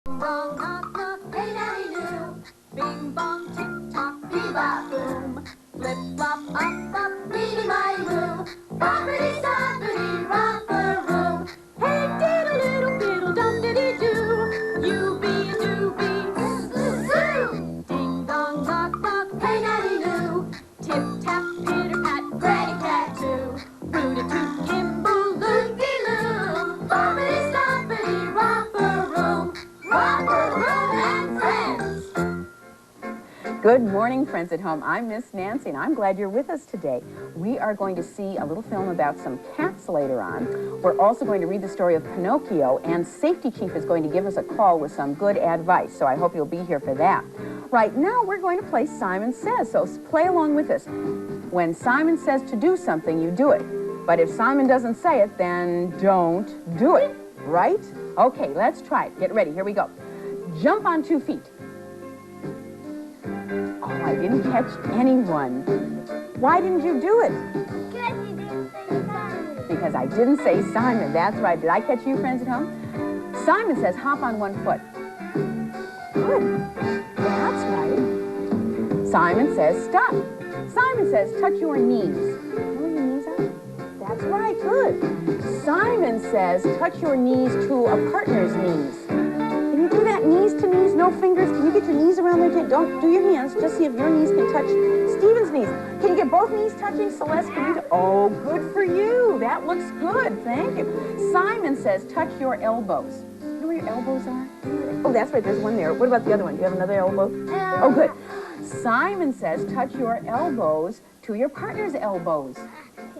Bong, knock, knock, hey, daddy, do. Bing, bong, tick, tock, bebop, boom. Flip, flop, up, up, beady, my moo. Boppity, stoppity, romper room. Hey, diddle, diddle, diddle, dum, diddy, do. You be a doobie, zoo. Ding, dong, knock, knock, hey, daddy, do. Tip, tap, pitter, pat, granny cat, too. Rooty, toot, gimbal, looky-loo. Boppity, stoppity, romper room. Romper Room and Friends. Good morning, friends at home. I'm Miss Nancy, and I'm glad you're with us today. We are going to see a little film about some cats later on. We're also going to read the story of Pinocchio, and Safety Chief is going to give us a call with some good advice, so I hope you'll be here for that. Right now, we're going to play Simon Says, so play along with us. When Simon says to do something, you do it. But if Simon doesn't say it, then don't do it. Right? Okay, let's try it. Get ready. Here we go. Jump on 2 feet. Oh, I didn't catch anyone. Why didn't you do it? Because you didn't say Simon. Because I didn't say Simon. That's right. Did I catch you, friends at home? Simon says hop on 1 foot. Good. That's right. Simon says stop. Simon says touch your knees. You know where your knees are? That's right. Good. Simon says touch your knees to a partner's knees. Can you do that knees to knees, no fingers? Can you get your knees around there? Don't do your hands. Just see if your knees can touch Stephen's knees. Can you get both knees touching? Celeste, can you do? Oh, good for you. That looks good. Thank you. Simon says touch your elbows. You know where your elbows are? Oh, that's right. There's one there. What about the other one? Do you have another elbow? Oh, good. Simon says touch your elbows to your partner's elbows.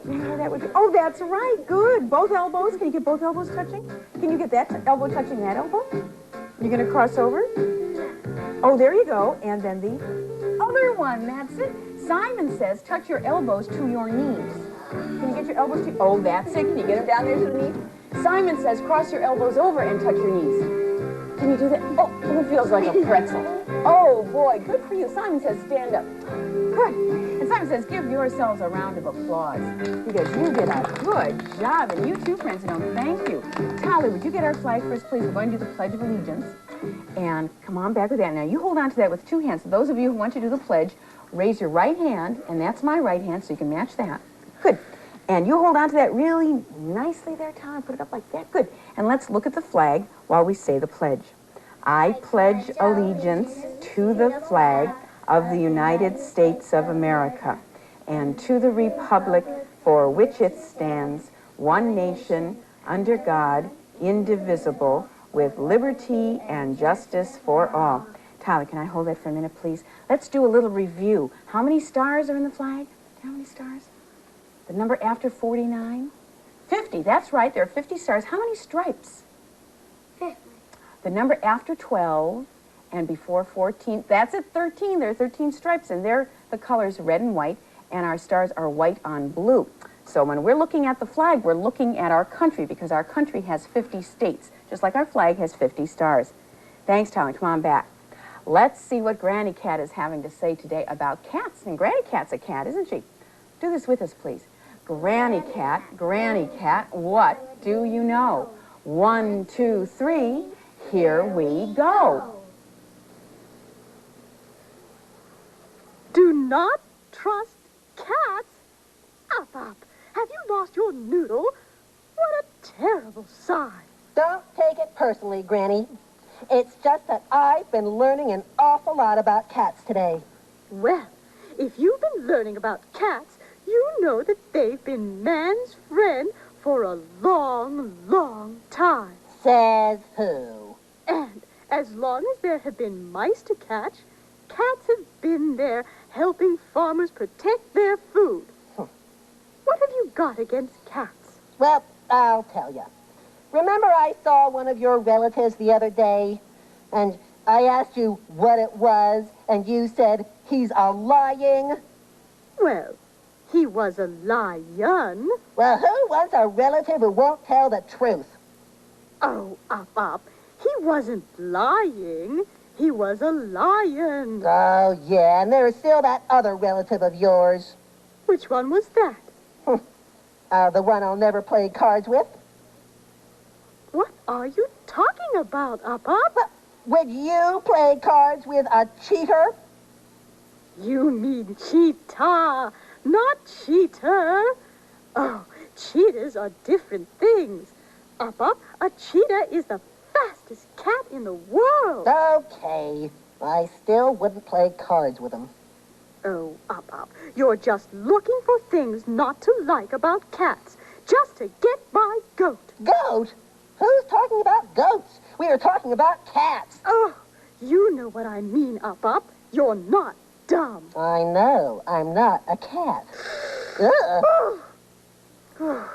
You know where that would be? Oh, that's right. Good. Both elbows. Can you get both elbows touching? Can you get that elbow touching that elbow? You're going to cross over? Oh, there you go. And then the other one. That's it. Simon says touch your elbows to your knees. Can you get your elbows to... Oh, that's it. Can you get them down there to the knees? Simon says cross your elbows over and touch your knees. Can you do that? Oh, it feels like a pretzel. Oh, boy. Good for you. Simon says stand up. Good. And Simon says give yourselves a round of applause because you did a good job. And you too, friends at home. Thank you. Tally, would you get our flag first, please? We're going to do the Pledge of Allegiance. And come on back with that. Now, you hold on to that with 2 hands. So those of you who want to do the pledge, raise your right hand. And that's my right hand, so you can match that. Good. And you hold on to that really nicely there, Tally. Put it up like that. Good. And let's look at the flag while we say the pledge. I pledge allegiance to the flag of the United States of America and to the republic for which it stands, one nation, under God, indivisible, with liberty and justice for all. Tyler, can I hold that for a minute, please? Let's do a little review. How many stars are in the flag? How many stars? The number after 49? 50, that's right. There are 50 stars. How many stripes? 50. The number after 12 and before 14, that's at 13. There are 13 stripes, and they're the colors red and white, and our stars are white on blue. So when we're looking at the flag, we're looking at our country because our country has 50 states, just like our flag has 50 stars. Thanks, Tyler. Come on back. Let's see what Granny Cat is having to say today about cats. And Granny Cat's a cat, isn't she? Do this with us, please. Granny Cat, what do you know? 1, 2, 3, here we go. Do not trust cats. Up, up. Have you lost your noodle? What a terrible sign. Don't take it personally, Granny. It's just that I've been learning an awful lot about cats today. Well, if you've been learning about cats, you know that they've been man's friend for a long, long time. Says who? And as long as there have been mice to catch, cats have been there helping farmers protect their food. What have you got against cats? Well, I'll tell you. Remember I saw one of your relatives the other day, and I asked you what it was, and you said he's a lying? Well, he was a lion. Well, who wants a relative who won't tell the truth? Oh, up. He wasn't lying. He was a lion. Oh, yeah, and there's still that other relative of yours. Which one was that? The one I'll never play cards with. What are you talking about, Up? Would you play cards with a cheater? You mean cheetah, not cheater. Oh, cheetahs are different things. Up, a cheetah is the fastest cat in the world. Okay. I still wouldn't play cards with him. Oh, Up, you're just looking for things not to like about cats, just to get my goat. Goat? Who's talking about goats? We are talking about cats. Oh, you know what I mean, Up. You're not dumb. I know. I'm not a cat. Ugh.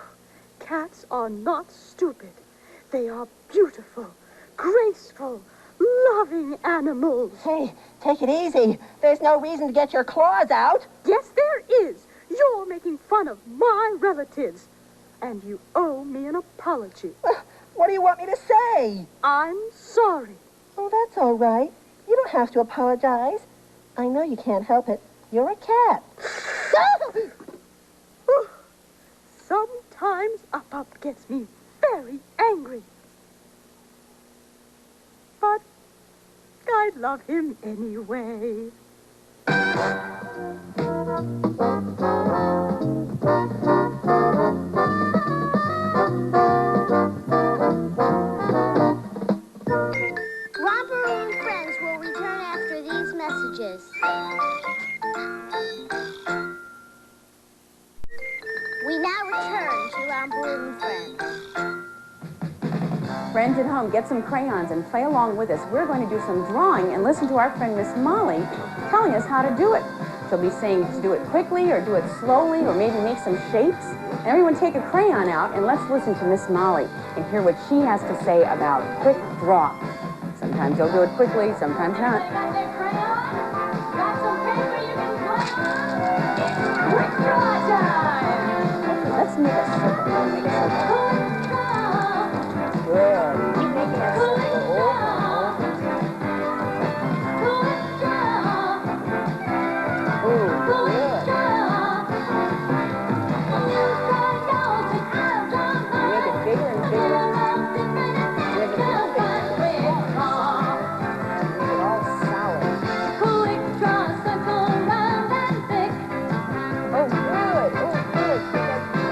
Cats are not stupid. They are beautiful, graceful, loving animals. Hey, take it easy. There's no reason to get your claws out. Yes, there is. You're making fun of my relatives. And you owe me an apology. What do you want me to say? I'm sorry. Oh, that's all right. You don't have to apologize. I know you can't help it. You're a cat. Sometimes Up gets me very angry. But I love him anyway. Romper Room friends will return after these messages. We now return to Romper Room friends. Friends at home, get some crayons and play along with us. We're going to do some drawing and listen to our friend Miss Molly telling us how to do it. She'll be saying to do it quickly or do it slowly or maybe make some shapes. And everyone take a crayon out and let's listen to Miss Molly and hear what she has to say about quick draw. Sometimes you'll do it quickly, sometimes not. Got their crayon? Got some paper you can draw? Quick draw time! Let's make a circle. Make a circle. Quick draw! Good. Keep making that circle. Quick draw! Quick draw! Ooh, Quick good. draw! You say yours and I'll draw mine. Make it bigger and bigger. Make it all solid. Quick draw, circle round and thick. Oh, good. Oh, good.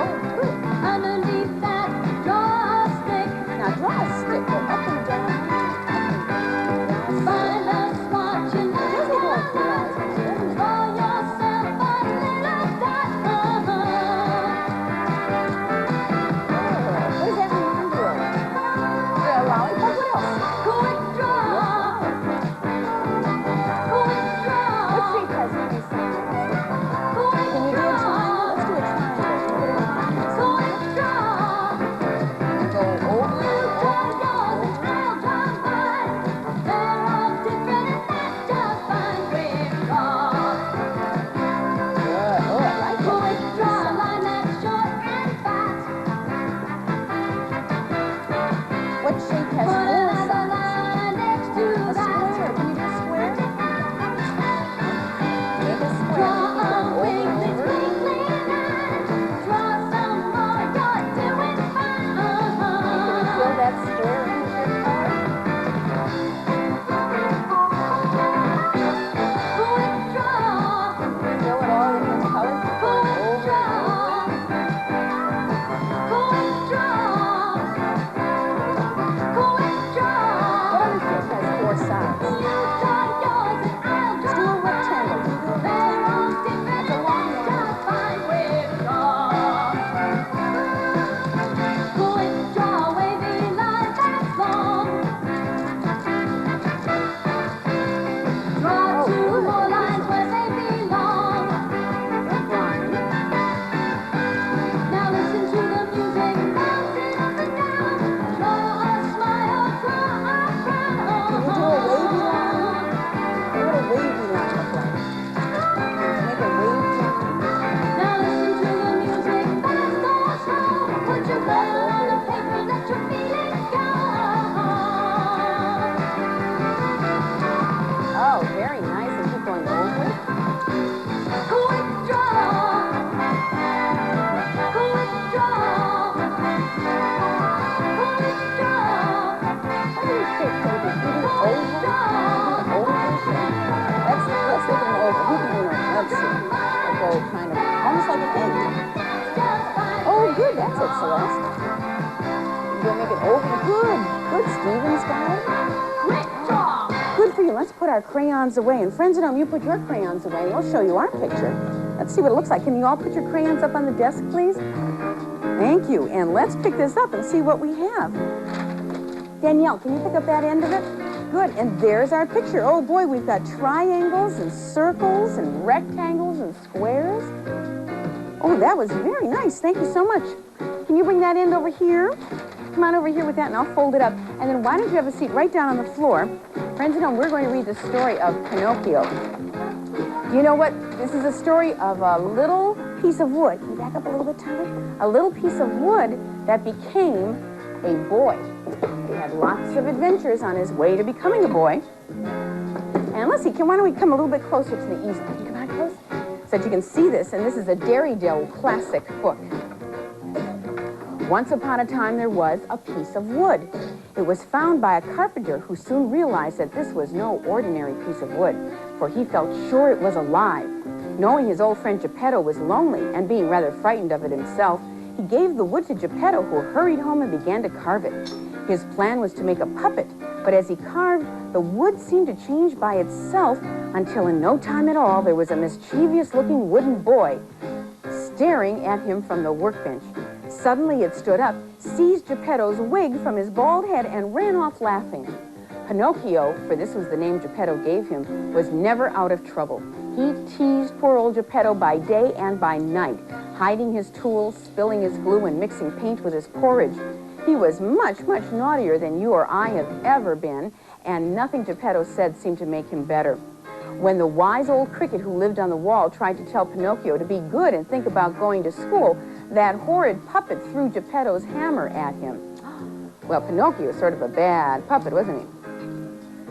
Oh, good. Underneath that Celeste. You'll make it over. Good. Good, Stephen, Skylar. Good for you. Let's put our crayons away. And friends at home, you put your crayons away, and we'll show you our picture. Let's see what it looks like. Can you all put your crayons up on the desk, please? Thank you. And let's pick this up and see what we have. Danielle, can you pick up that end of it? Good. And there's our picture. Oh, boy, we've got triangles and circles and rectangles and squares. Oh, that was very nice. Thank you so much. Can you bring that end over here? Come on over here with that, and I'll fold it up. And then why don't you have a seat right down on the floor? Friends at home, we're going to read the story of Pinocchio. You know what? This is a story of a little piece of wood. Can you back up a little bit, Tyler? A little piece of wood that became a boy. He had lots of adventures on his way to becoming a boy. And let's see, why don't we come a little bit closer to the easel? Can you come on close? So that you can see this, and this is a Dale classic book. Once upon a time, there was a piece of wood. It was found by a carpenter who soon realized that this was no ordinary piece of wood, for he felt sure it was alive. Knowing his old friend Geppetto was lonely and being rather frightened of it himself, he gave the wood to Geppetto, who hurried home and began to carve it. His plan was to make a puppet, but as he carved, the wood seemed to change by itself until in no time at all there was a mischievous-looking wooden boy staring at him from the workbench. Suddenly it stood up, seized Geppetto's wig from his bald head, and ran off laughing. Pinocchio, for this was the name Geppetto gave him, was never out of trouble. He teased poor old Geppetto by day and by night, hiding his tools, spilling his glue, and mixing paint with his porridge. He was much, much naughtier than you or I have ever been, and nothing Geppetto said seemed to make him better. When the wise old cricket who lived on the wall tried to tell Pinocchio to be good and think about going to school, that horrid puppet threw Geppetto's hammer at him. Well, Pinocchio was sort of a bad puppet, wasn't he?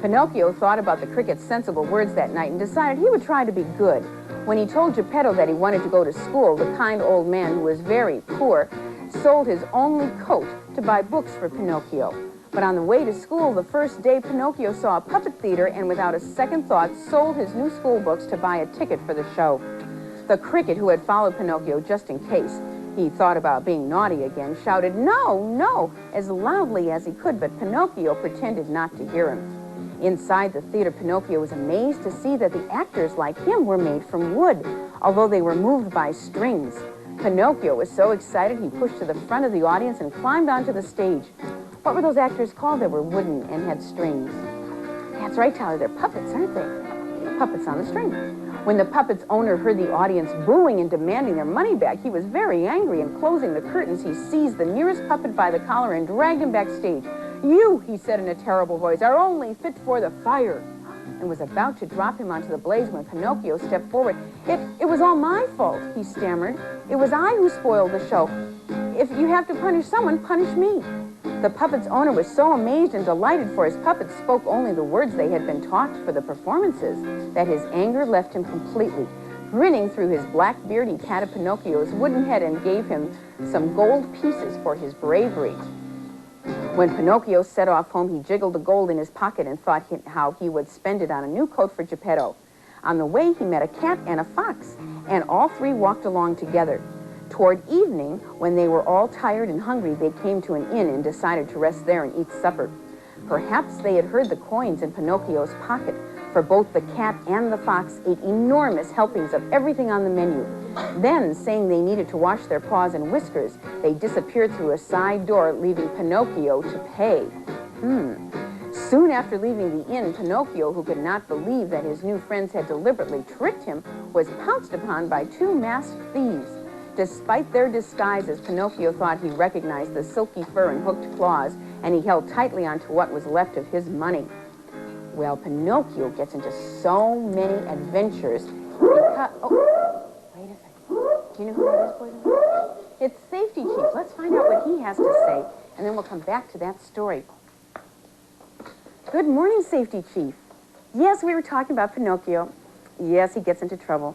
Pinocchio thought about the cricket's sensible words that night and decided he would try to be good. When he told Geppetto that he wanted to go to school, the kind old man, who was very poor, sold his only coat to buy books for Pinocchio. But on the way to school, the first day, Pinocchio saw a puppet theater and without a second thought sold his new school books to buy a ticket for the show. The cricket, who had followed Pinocchio just in case he thought about being naughty again, shouted, "No, no," as loudly as he could, but Pinocchio pretended not to hear him. Inside the theater, Pinocchio was amazed to see that the actors, like him, were made from wood, although they were moved by strings. Pinocchio was so excited he pushed to the front of the audience and climbed onto the stage. What were those actors called that were wooden and had strings? That's right, Tyler, they're puppets, aren't they? Puppets on the string. When the puppet's owner heard the audience booing and demanding their money back, he was very angry, and closing the curtains, he seized the nearest puppet by the collar and dragged him backstage. "You," he said in a terrible voice, "are only fit for the fire," and was about to drop him onto the blaze when Pinocchio stepped forward. It was all my fault," he stammered. "It was I who spoiled the show. If you have to punish someone, punish me." The puppet's owner was so amazed and delighted, for his puppets spoke only the words they had been taught for the performances, that his anger left him completely. Grinning through his black beard, he patted Pinocchio's wooden head and gave him some gold pieces for his bravery. When Pinocchio set off home, he jiggled the gold in his pocket and thought how he would spend it on a new coat for Geppetto. On the way, he met a cat and a fox, and all three walked along together. Toward evening, when they were all tired and hungry, they came to an inn and decided to rest there and eat supper. Perhaps they had heard the coins in Pinocchio's pocket, for both the cat and the fox ate enormous helpings of everything on the menu. Then, saying they needed to wash their paws and whiskers, they disappeared through a side door, leaving Pinocchio to pay. Soon after leaving the inn, Pinocchio, who could not believe that his new friends had deliberately tricked him, was pounced upon by two masked thieves. Despite their disguises, Pinocchio thought he recognized the silky fur and hooked claws, and he held tightly onto what was left of his money. Well, Pinocchio gets into so many adventures because... Oh, wait a second. Do you know who that is, boys? It's Safety Chief. Let's find out what he has to say, and then we'll come back to that story. Good morning, Safety Chief. Yes, we were talking about Pinocchio. Yes, he gets into trouble.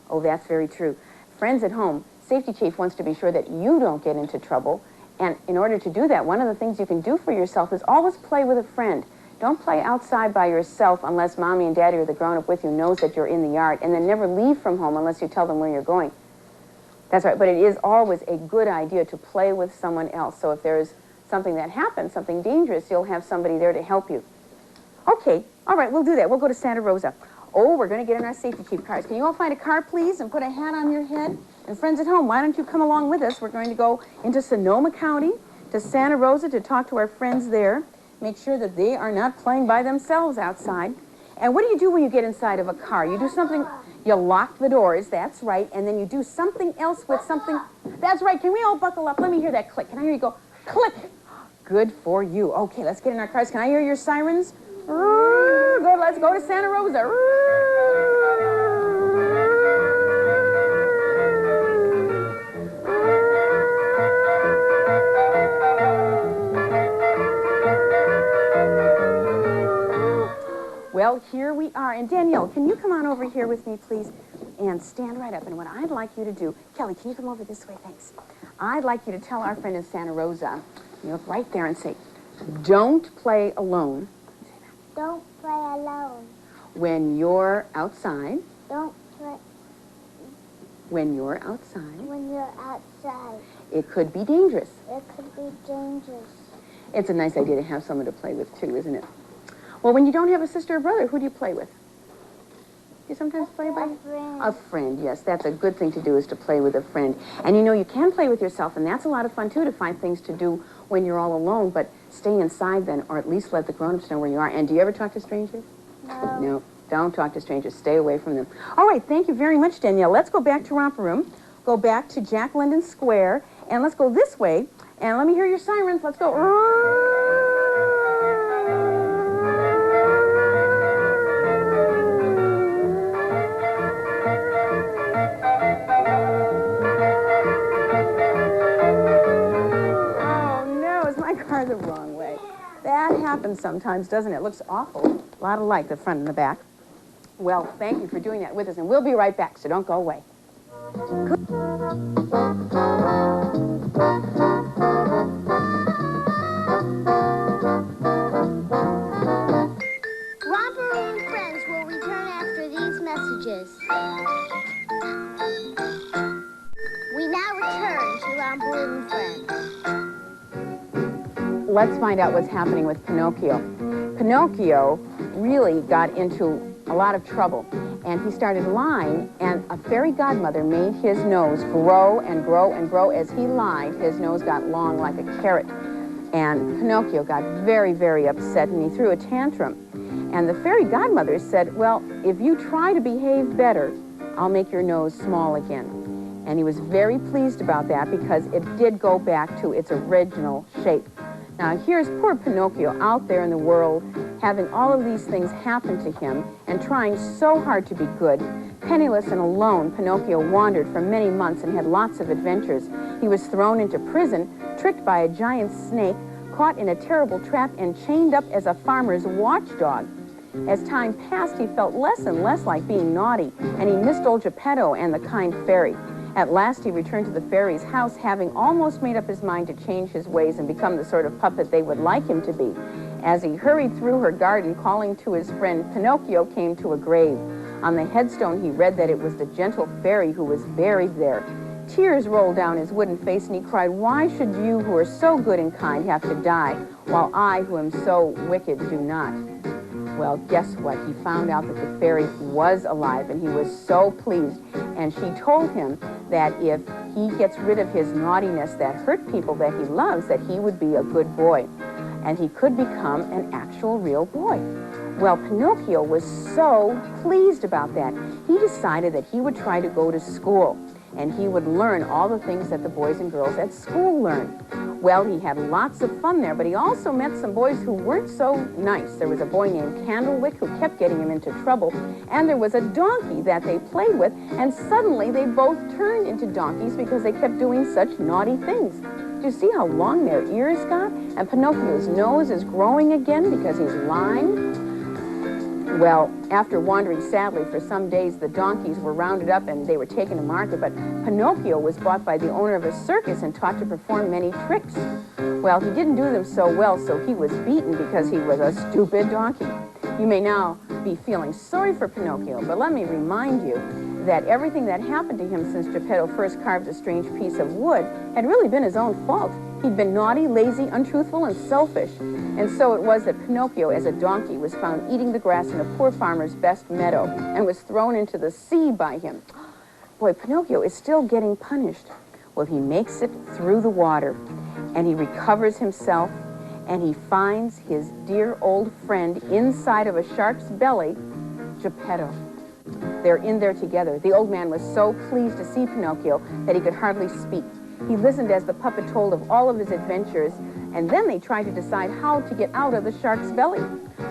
Oh, that's very true. Friends at home, Safety Chief wants to be sure that you don't get into trouble. And in order to do that, one of the things you can do for yourself is always play with a friend. Don't play outside by yourself unless Mommy and Daddy or the grown-up with you knows that you're in the yard. And then never leave from home unless you tell them where you're going. That's right, but it is always a good idea to play with someone else. So if there's something that happens, something dangerous, you'll have somebody there to help you. Okay, all right, we'll do that. We'll go to Santa Rosa. Oh, we're going to get in our safety chief cars. Can you all find a car, please, and put a hat on your head? And friends at home, why don't you come along with us? We're going to go into Sonoma County, to Santa Rosa, to talk to our friends there. Make sure that they are not playing by themselves outside. And what do you do when you get inside of a car? You do something, you lock the doors, that's right, and then you do something else with something. That's right, can we all buckle up? Let me hear that click. Can I hear you go, click? Good for you. Okay, let's get in our cars. Can I hear your sirens? Good, let's go to Santa Rosa. Well, here we are. And Danielle, can you come on over here with me, please? And stand right up. And what I'd like you to do, Kelly, can you come over this way? Thanks. I'd like you to tell our friend in Santa Rosa, you look right there and say, don't play alone. Don't play alone. When you're outside. Don't play When you're outside. when you're outside. It could be dangerous. It could be dangerous. It's a nice idea to have someone to play with, too, isn't it? Well, when you don't have a sister or brother, who do you play with? Do you sometimes play by? A friend. A friend, yes. That's a good thing to do, is to play with a friend. And you know, you can play with yourself, and that's a lot of fun, too, to find things to do when you're all alone. But stay inside then, or at least let the grown-ups know where you are. And do you ever talk to strangers? No. No, don't talk to strangers. Stay away from them. All right, thank you very much, Danielle. Let's go back to Romper Room, go back to Jack London Square, and let's go this way. And let me hear your sirens. Let's go. The wrong way. That happens sometimes, doesn't it? Looks awful. A lot alike, the front and the back. Well, thank you for doing that with us, and we'll be right back, so don't go away. Romper Room friends will return after these messages. We now return to Romper Room friends. Let's find out what's happening with Pinocchio. Pinocchio really got into a lot of trouble, and he started lying, and a fairy godmother made his nose grow and grow and grow. As he lied, his nose got long like a carrot, and Pinocchio got very, very upset, and he threw a tantrum. And the fairy godmother said, well, if you try to behave better, I'll make your nose small again. And he was very pleased about that, because it did go back to its original shape. Now, here's poor Pinocchio out there in the world, having all of these things happen to him and trying so hard to be good. Penniless and alone, Pinocchio wandered for many months and had lots of adventures. He was thrown into prison, tricked by a giant snake, caught in a terrible trap, and chained up as a farmer's watchdog. As time passed, he felt less and less like being naughty, and he missed old Geppetto and the kind fairy. At last, he returned to the fairy's house, having almost made up his mind to change his ways and become the sort of puppet they would like him to be. As he hurried through her garden, calling to his friend, Pinocchio came to a grave. On the headstone, he read that it was the gentle fairy who was buried there. Tears rolled down his wooden face, and he cried, "Why should you, who are so good and kind, have to die, while I, who am so wicked, do not?" Well, guess what? He found out that the fairy was alive, and he was so pleased. And she told him that if he gets rid of his naughtiness that hurt people that he loves, that he would be a good boy, and he could become an actual real boy. Well, Pinocchio was so pleased about that. He decided that he would try to go to school, and he would learn all the things that the boys and girls at school learn. Well, he had lots of fun there, but he also met some boys who weren't so nice. There was a boy named Candlewick who kept getting him into trouble, and there was a donkey that they played with, and suddenly they both turned into donkeys because they kept doing such naughty things. Do you see how long their ears got? And Pinocchio's nose is growing again because he's lying. Well, after wandering sadly for some days, the donkeys were rounded up and they were taken to market, but Pinocchio was bought by the owner of a circus and taught to perform many tricks. Well, he didn't do them so well, so he was beaten because he was a stupid donkey. You may now be feeling sorry for Pinocchio, but let me remind you that everything that happened to him since Geppetto first carved a strange piece of wood had really been his own fault. He'd been naughty, lazy, untruthful, and selfish. And so it was that Pinocchio, as a donkey, was found eating the grass in a poor farmer's best meadow and was thrown into the sea by him. Boy, Pinocchio is still getting punished. Well, he makes it through the water, and he recovers himself, and he finds his dear old friend inside of a shark's belly, Geppetto. They're in there together. The old man was so pleased to see Pinocchio that he could hardly speak. He listened as the puppet told of all of his adventures, and then they tried to decide how to get out of the shark's belly.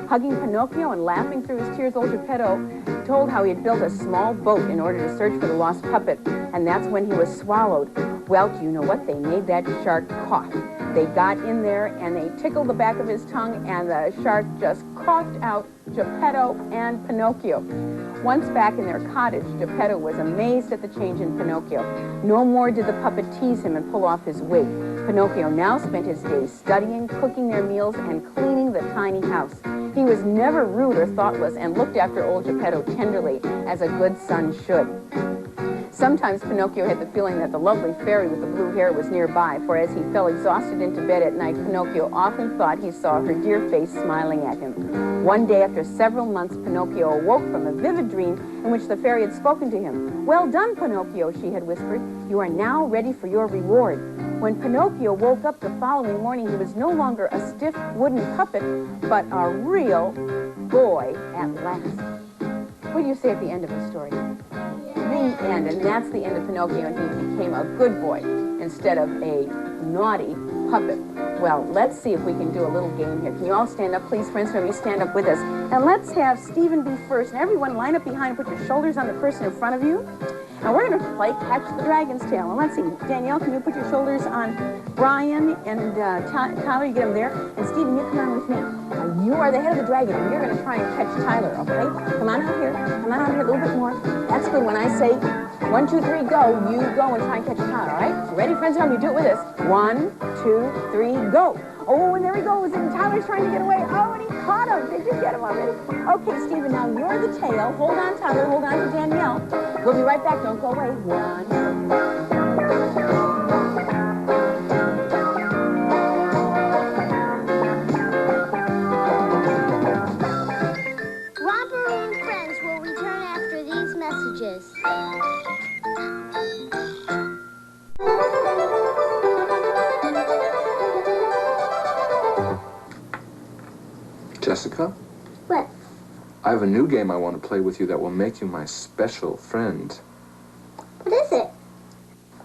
Hugging Pinocchio and laughing through his tears, old Geppetto told how he had built a small boat in order to search for the lost puppet, and that's when he was swallowed. Well, do you know what? They made that shark cough. They got in there and they tickled the back of his tongue, and the shark just coughed out Geppetto and Pinocchio. Once back in their cottage, Geppetto was amazed at the change in Pinocchio. No more did the puppet tease him and pull off his wig. Pinocchio now spent his days studying, cooking their meals, and cleaning the tiny house. He was never rude or thoughtless and looked after old Geppetto tenderly, as a good son should. Sometimes Pinocchio had the feeling that the lovely fairy with the blue hair was nearby, for as he fell exhausted into bed at night, Pinocchio often thought he saw her dear face smiling at him. One day, after several months, Pinocchio awoke from a vivid dream in which the fairy had spoken to him. "Well done, Pinocchio," she had whispered. "You are now ready for your reward." When Pinocchio woke up the following morning, he was no longer a stiff wooden puppet, but a real boy at last. What do you say at the end of the story? The end, and that's the end of Pinocchio, and he became a good boy instead of a naughty puppet. Well, let's see if we can do a little game here. Can you all stand up, please, friends? Let me stand up with us. And let's have Stephen be first. And everyone line up behind, put your shoulders on the person in front of you. And we're going to play Catch the Dragon's Tail. And let's see, Danielle, can you put your shoulders on Brian and Tyler? You get them there. And Stephen, you come on with me. Now, you are the head of the dragon, and you're going to try and catch Tyler, okay? Come on out here. Come on out here a little bit more. That's good. When I say 1, 2, 3, go, you go and try and catch Tyler, all right? Ready, friends? You do it with us. 1, 2, 3, go. Oh, and there he goes, and Tyler's trying to get away. Oh, and he caught him. Did you get him already? Okay, Stephen, now you're the tail. Hold on, Tyler. Hold on to Danielle. We'll be right back. Don't go away. 1. Romper Room friends will return after these messages. Jessica? What? I have a new game I want to play with you that will make you my special friend. What is it?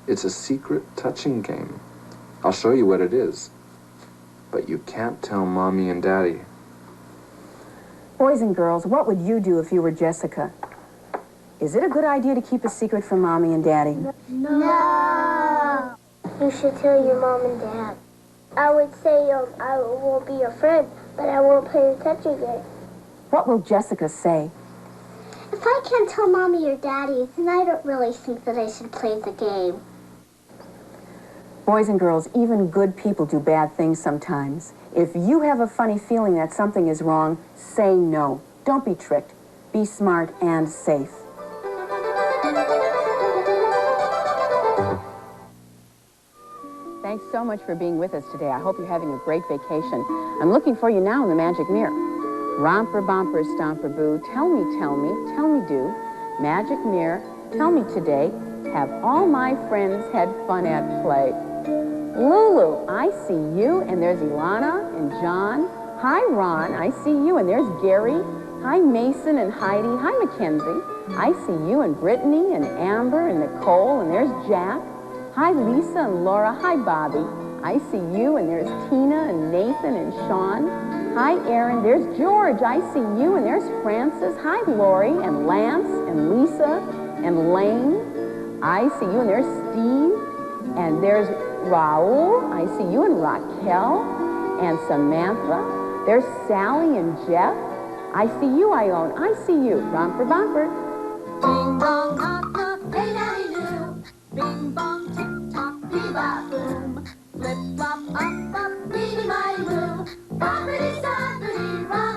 It's a secret touching game. I'll show you what it is. But you can't tell Mommy and Daddy. Boys and girls, what would you do if you were Jessica? Is it a good idea to keep a secret from Mommy and Daddy? No. You should tell your mom and dad. I would say I won't be your friend, but I won't play the touching game. What will Jessica say? If I can't tell Mommy or Daddy, then I don't really think that I should play the game. Boys and girls, even good people do bad things sometimes. If you have a funny feeling that something is wrong, say no. Don't be tricked. Be smart and safe. Thanks so much for being with us today. I hope you're having a great vacation. I'm looking for you now in the magic mirror. Romper, bomper, stomper, boo. Tell me, do. Magic mirror, tell me today, have all my friends had fun at play? Lulu, I see you, and there's Ilana and John. Hi, Ron, I see you, and there's Gary. Hi, Mason and Heidi. Hi, Mackenzie. I see you, and Brittany and Amber and Nicole, and there's Jack. Hi, Lisa and Laura. Hi, Bobby. I see you, and there's Tina and Nathan and Sean. Hi, Aaron. There's George. I see you, and there's Francis. Hi, Lori and Lance and Lisa and Lane. I see you, and there's Steve. And there's Raul. I see you, and Raquel and Samantha. There's Sally and Jeff. I see you, Ione. I see you. Romper, bomper. Ding dong, knock, knock, hey, daddy, do. Bing bong, tick tock, bee-ba-boom. Flip flop, up, up, beady my moo. Boppity, stoppity, run.